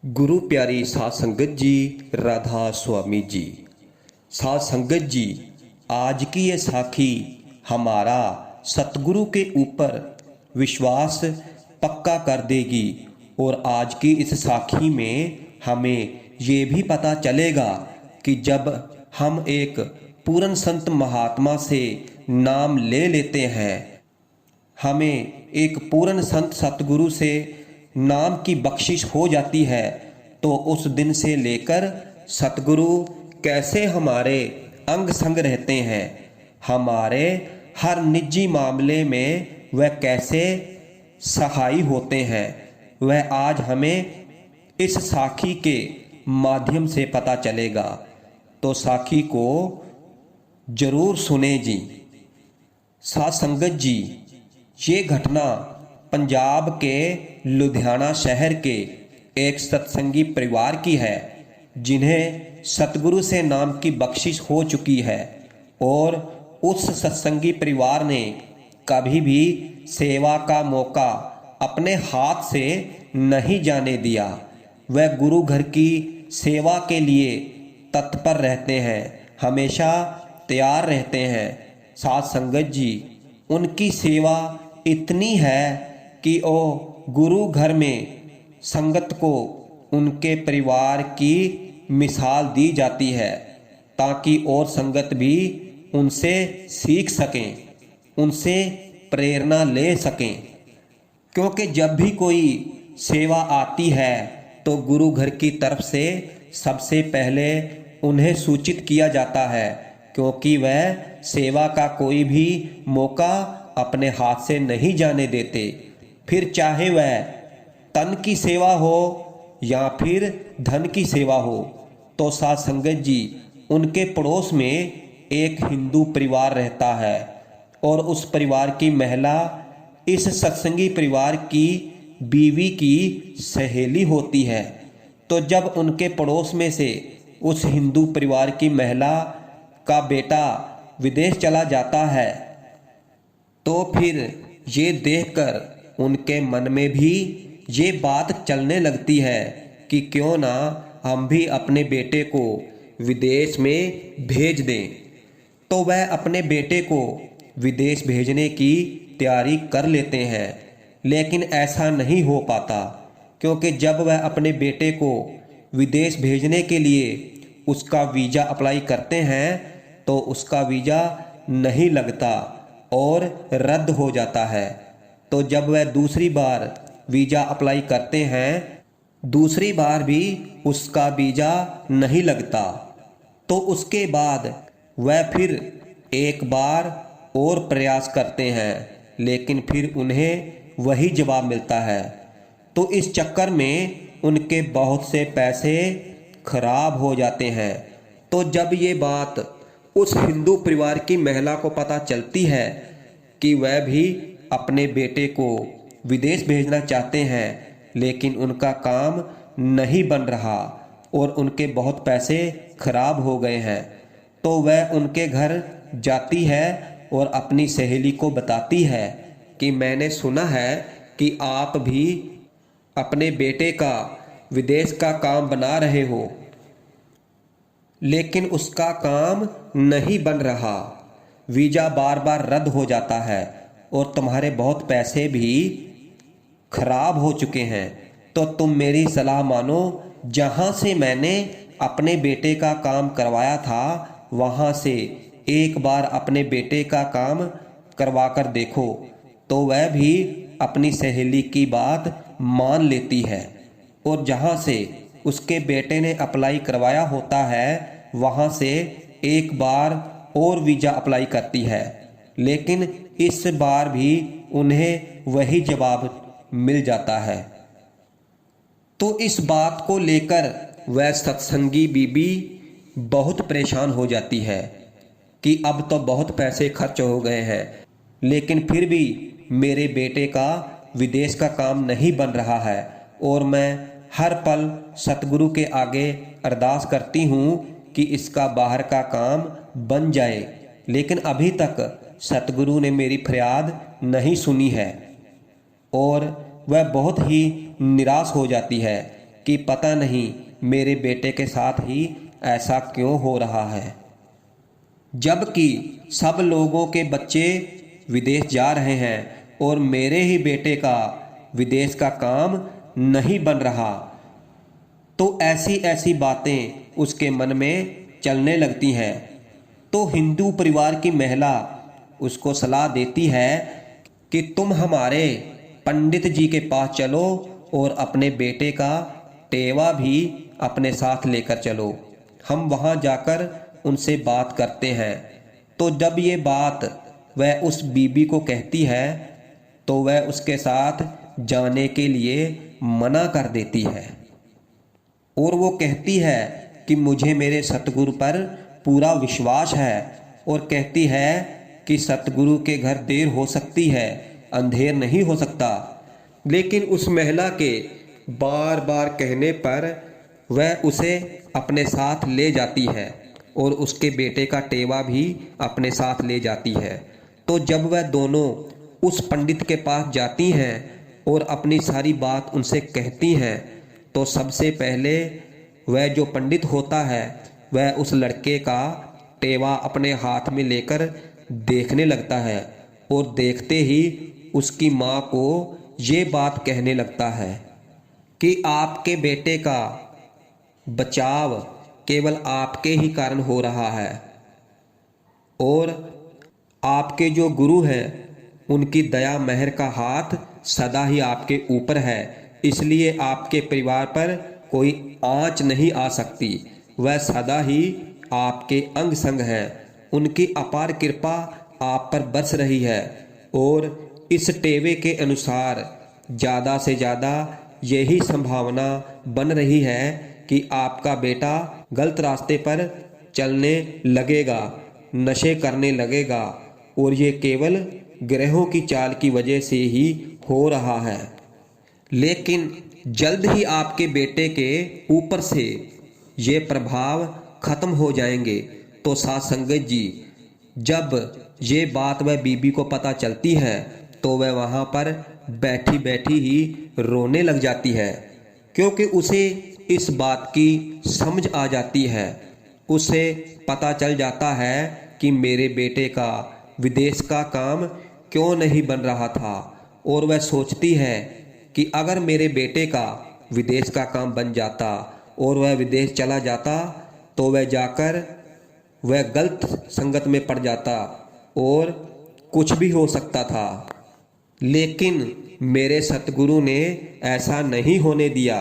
गुरु प्यारी साध संगत जी, राधा स्वामी जी। साध संगत जी, आज की ये साखी हमारा सतगुरु के ऊपर विश्वास पक्का कर देगी। और आज की इस साखी में हमें ये भी पता चलेगा कि जब हम एक पूर्ण संत महात्मा से नाम ले लेते हैं, हमें एक पूर्ण संत सतगुरु से नाम की बख्शिश हो जाती है, तो उस दिन से लेकर सतगुरु कैसे हमारे अंग संग रहते हैं, हमारे हर निजी मामले में वह कैसे सहाई होते हैं, वह आज हमें इस साखी के माध्यम से पता चलेगा। तो साखी को जरूर सुने जी। साध संगत जी, ये घटना पंजाब के लुधियाना शहर के एक सत्संगी परिवार की है, जिन्हें सतगुरु से नाम की बख्शिश हो चुकी है। और उस सत्संगी परिवार ने कभी भी सेवा का मौका अपने हाथ से नहीं जाने दिया। वह गुरु घर की सेवा के लिए तत्पर रहते हैं, हमेशा तैयार रहते हैं। साध संगत जी, उनकी सेवा इतनी है कि ओ गुरु घर में संगत को उनके परिवार की मिसाल दी जाती है, ताकि और संगत भी उनसे सीख सकें, उनसे प्रेरणा ले सकें। क्योंकि जब भी कोई सेवा आती है तो गुरु घर की तरफ से सबसे पहले उन्हें सूचित किया जाता है, क्योंकि वह सेवा का कोई भी मौका अपने हाथ से नहीं जाने देते। फिर चाहे वह तन की सेवा हो या फिर धन की सेवा हो। तो साध संगत जी, उनके पड़ोस में एक हिंदू परिवार रहता है, और उस परिवार की महिला इस सत्संगी परिवार की बीवी की सहेली होती है। तो जब उनके पड़ोस में से उस हिंदू परिवार की महिला का बेटा विदेश चला जाता है, तो फिर ये देखकर उनके मन में भी ये बात चलने लगती है कि क्यों ना हम भी अपने बेटे को विदेश में भेज दें। तो वह अपने बेटे को विदेश भेजने की तैयारी कर लेते हैं, लेकिन ऐसा नहीं हो पाता, क्योंकि जब वह अपने बेटे को विदेश भेजने के लिए उसका वीज़ा अप्लाई करते हैं तो उसका वीज़ा नहीं लगता और रद्द हो जाता है। तो जब वह दूसरी बार वीज़ा अप्लाई करते हैं, दूसरी बार भी उसका वीज़ा नहीं लगता। तो उसके बाद वह फिर एक बार और प्रयास करते हैं, लेकिन फिर उन्हें वही जवाब मिलता है। तो इस चक्कर में उनके बहुत से पैसे खराब हो जाते हैं। तो जब ये बात उस हिंदू परिवार की महिला को पता चलती है कि वह भी अपने बेटे को विदेश भेजना चाहते हैं, लेकिन उनका काम नहीं बन रहा और उनके बहुत पैसे खराब हो गए हैं, तो वह उनके घर जाती है और अपनी सहेली को बताती है कि मैंने सुना है कि आप भी अपने बेटे का विदेश का काम बना रहे हो, लेकिन उसका काम नहीं बन रहा, वीज़ा बार बार रद्द हो जाता है और तुम्हारे बहुत पैसे भी खराब हो चुके हैं। तो तुम मेरी सलाह मानो, जहाँ से मैंने अपने बेटे का काम करवाया था वहाँ से एक बार अपने बेटे का काम करवा कर देखो। तो वह भी अपनी सहेली की बात मान लेती है और जहाँ से उसके बेटे ने अप्लाई करवाया होता है वहाँ से एक बार और वीज़ा अप्लाई करती है, लेकिन इस बार भी उन्हें वही जवाब मिल जाता है। तो इस बात को लेकर वह सत्संगी बीबी बहुत परेशान हो जाती है कि अब तो बहुत पैसे खर्च हो गए हैं, लेकिन फिर भी मेरे बेटे का विदेश का काम नहीं बन रहा है और मैं हर पल सतगुरु के आगे अरदास करती हूँ कि इसका बाहर का काम बन जाए, लेकिन अभी तक सतगुरु ने मेरी फरियाद नहीं सुनी है। और वह बहुत ही निराश हो जाती है कि पता नहीं मेरे बेटे के साथ ही ऐसा क्यों हो रहा है। जबकि सब लोगों के बच्चे विदेश जा रहे हैं और मेरे ही बेटे का विदेश का काम नहीं बन रहा। तो ऐसी ऐसी बातें उसके मन में चलने लगती हैं। तो हिंदू परिवार की महिला उसको सलाह देती है कि तुम हमारे पंडित जी के पास चलो और अपने बेटे का टेवा भी अपने साथ लेकर चलो, हम वहाँ जाकर उनसे बात करते हैं। तो जब ये बात वह उस बीबी को कहती है तो वह उसके साथ जाने के लिए मना कर देती है और वो कहती है कि मुझे मेरे सतगुरु पर पूरा विश्वास है, और कहती है कि सतगुरु के घर देर हो सकती है, अंधेर नहीं हो सकता। लेकिन उस महिला के बार बार कहने पर वह उसे अपने साथ ले जाती है और उसके बेटे का टेवा भी अपने साथ ले जाती है। तो जब वह दोनों उस पंडित के पास जाती हैं और अपनी सारी बात उनसे कहती हैं, तो सबसे पहले वह जो पंडित होता है वह उस लड़के का टेवा अपने हाथ में लेकर देखने लगता है और देखते ही उसकी माँ को ये बात कहने लगता है कि आपके बेटे का बचाव केवल आपके ही कारण हो रहा है और आपके जो गुरु हैं उनकी दया मेहर का हाथ सदा ही आपके ऊपर है, इसलिए आपके परिवार पर कोई आँच नहीं आ सकती। वह सदा ही आपके अंग संग है, उनकी अपार कृपा आप पर बरस रही है और इस टेवे के अनुसार ज़्यादा से ज़्यादा यही संभावना बन रही है कि आपका बेटा गलत रास्ते पर चलने लगेगा, नशे करने लगेगा, और ये केवल ग्रहों की चाल की वजह से ही हो रहा है। लेकिन जल्द ही आपके बेटे के ऊपर से ये प्रभाव खत्म हो जाएंगे। तो साथ संगत जी, जब ये बात वह बीबी को पता चलती है तो वह वहाँ पर बैठी बैठी ही रोने लग जाती है, क्योंकि उसे इस बात की समझ आ जाती है। उसे पता चल जाता है कि मेरे बेटे का विदेश का काम क्यों नहीं बन रहा था, और वह सोचती है कि अगर मेरे बेटे का विदेश का काम बन जाता और वह विदेश चला जाता तो वह जाकर वह गलत संगत में पड़ जाता और कुछ भी हो सकता था। लेकिन मेरे सतगुरु ने ऐसा नहीं होने दिया।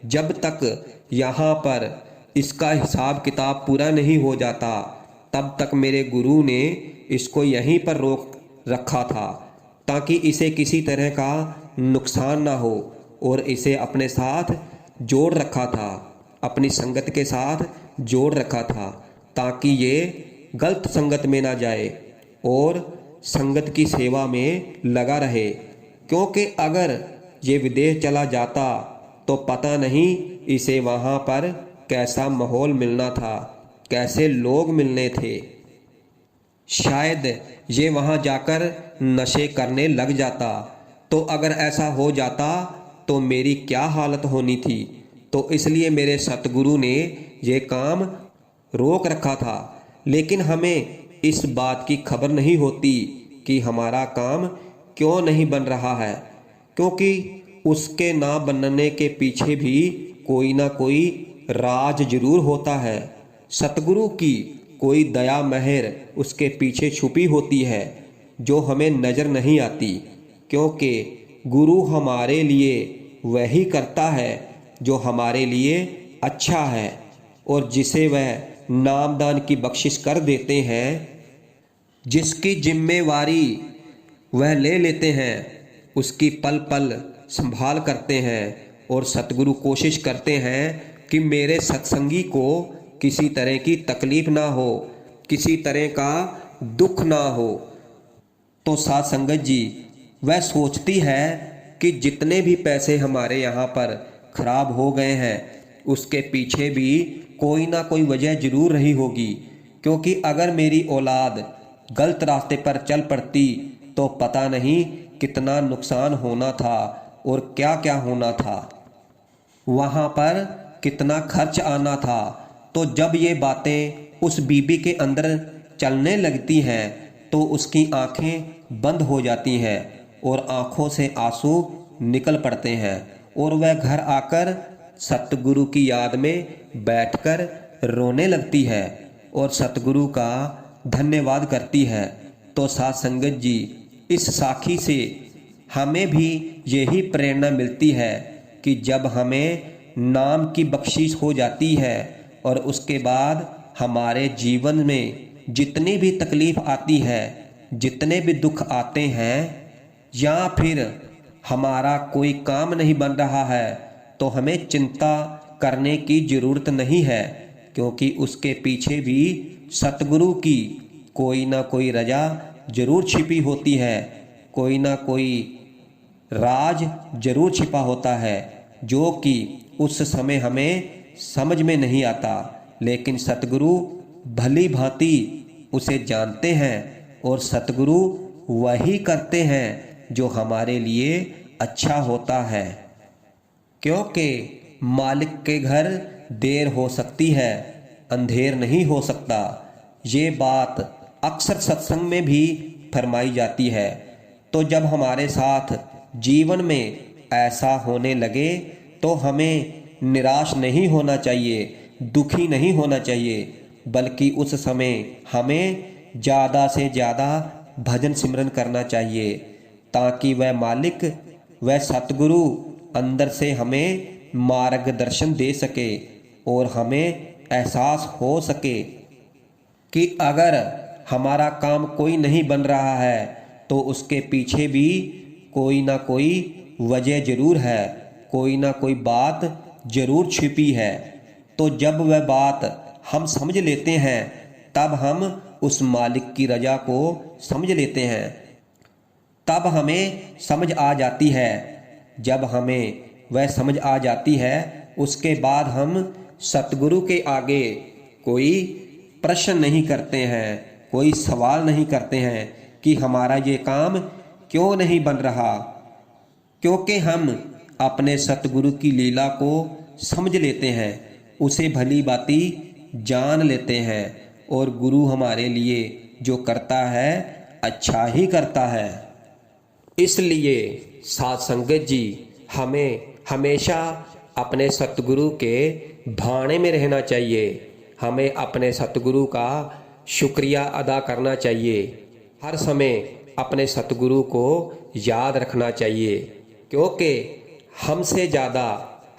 जब तक यहाँ पर इसका हिसाब किताब पूरा नहीं हो जाता तब तक मेरे गुरु ने इसको यहीं पर रोक रखा था, ताकि इसे किसी तरह का नुकसान ना हो, और इसे अपने साथ जोड़ रखा था, अपनी संगत के साथ जोड़ रखा था, ताकि ये गलत संगत में ना जाए और संगत की सेवा में लगा रहे। क्योंकि अगर ये विदेश चला जाता तो पता नहीं इसे वहाँ पर कैसा माहौल मिलना था, कैसे लोग मिलने थे। शायद ये वहाँ जाकर नशे करने लग जाता। तो अगर ऐसा हो जाता तो मेरी क्या हालत होनी थी। तो इसलिए मेरे सतगुरु ने ये काम रोक रखा था। लेकिन हमें इस बात की खबर नहीं होती कि हमारा काम क्यों नहीं बन रहा है, क्योंकि उसके ना बनने के पीछे भी कोई ना कोई राज जरूर होता है। सतगुरु की कोई दया मेहर उसके पीछे छुपी होती है जो हमें नज़र नहीं आती, क्योंकि गुरु हमारे लिए वही करता है जो हमारे लिए अच्छा है, और जिसे वह नामदान की बख्शिश कर देते हैं, जिसकी जिम्मेवारी वह ले लेते हैं, उसकी पल पल संभाल करते हैं। और सतगुरु कोशिश करते हैं कि मेरे सत्संगी को किसी तरह की तकलीफ ना हो, किसी तरह का दुख ना हो। तो साथ संगत जी, वह सोचती है कि जितने भी पैसे हमारे यहाँ पर खराब हो गए हैं उसके पीछे भी कोई ना कोई वजह जरूर रही होगी, क्योंकि अगर मेरी औलाद गलत रास्ते पर चल पड़ती तो पता नहीं कितना नुकसान होना था और क्या क्या होना था। वहाँ पर कितना खर्च आना था। तो जब ये बातें उस बीबी के अंदर चलने लगती हैं तो उसकी आंखें बंद हो जाती हैं और आंखों से आंसू निकल पड़ते हैं और वह घर आकर सतगुरु की याद में बैठकर रोने लगती है और सतगुरु का धन्यवाद करती है। तो साध संगत जी, इस साखी से हमें भी यही प्रेरणा मिलती है कि जब हमें नाम की बख्शिश हो जाती है और उसके बाद हमारे जीवन में जितनी भी तकलीफ आती है, जितने भी दुख आते हैं, या फिर हमारा कोई काम नहीं बन रहा है, तो हमें चिंता करने की ज़रूरत नहीं है, क्योंकि उसके पीछे भी सतगुरु की कोई ना कोई रजा जरूर छिपी होती है, कोई ना कोई राज जरूर छिपा होता है, जो कि उस समय हमें समझ में नहीं आता, लेकिन सतगुरु भली भांति उसे जानते हैं और सतगुरु वही करते हैं जो हमारे लिए अच्छा होता है। क्योंकि मालिक के घर देर हो सकती है, अंधेर नहीं हो सकता। ये बात अक्सर सत्संग में भी फरमाई जाती है। तो जब हमारे साथ जीवन में ऐसा होने लगे तो हमें निराश नहीं होना चाहिए, दुखी नहीं होना चाहिए, बल्कि उस समय हमें ज़्यादा से ज़्यादा भजन सिमरन करना चाहिए, ताकि वह मालिक, वह सतगुरु अंदर से हमें मार्गदर्शन दे सके और हमें एहसास हो सके कि अगर हमारा काम कोई नहीं बन रहा है तो उसके पीछे भी कोई ना कोई वजह जरूर है, कोई ना कोई बात जरूर छिपी है। तो जब वह बात हम समझ लेते हैं तब हम उस मालिक की रजा को समझ लेते हैं, तब हमें समझ आ जाती है। जब हमें वह समझ आ जाती है उसके बाद हम सतगुरु के आगे कोई प्रश्न नहीं करते हैं, कोई सवाल नहीं करते हैं कि हमारा ये काम क्यों नहीं बन रहा, क्योंकि हम अपने सतगुरु की लीला को समझ लेते हैं, उसे भली भांति जान लेते हैं और गुरु हमारे लिए जो करता है अच्छा ही करता है। इसलिए साध संगत जी, हमें हमेशा अपने सतगुरु के भाने में रहना चाहिए, हमें अपने सतगुरु का शुक्रिया अदा करना चाहिए, हर समय अपने सतगुरु को याद रखना चाहिए, क्योंकि हमसे ज़्यादा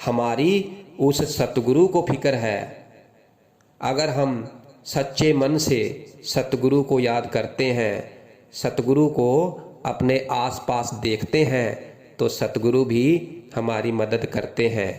हमारी उस सतगुरु को फिक्र है। अगर हम सच्चे मन से सतगुरु को याद करते हैं, सतगुरु को अपने आसपास देखते हैं, तो सतगुरु भी हमारी मदद करते हैं।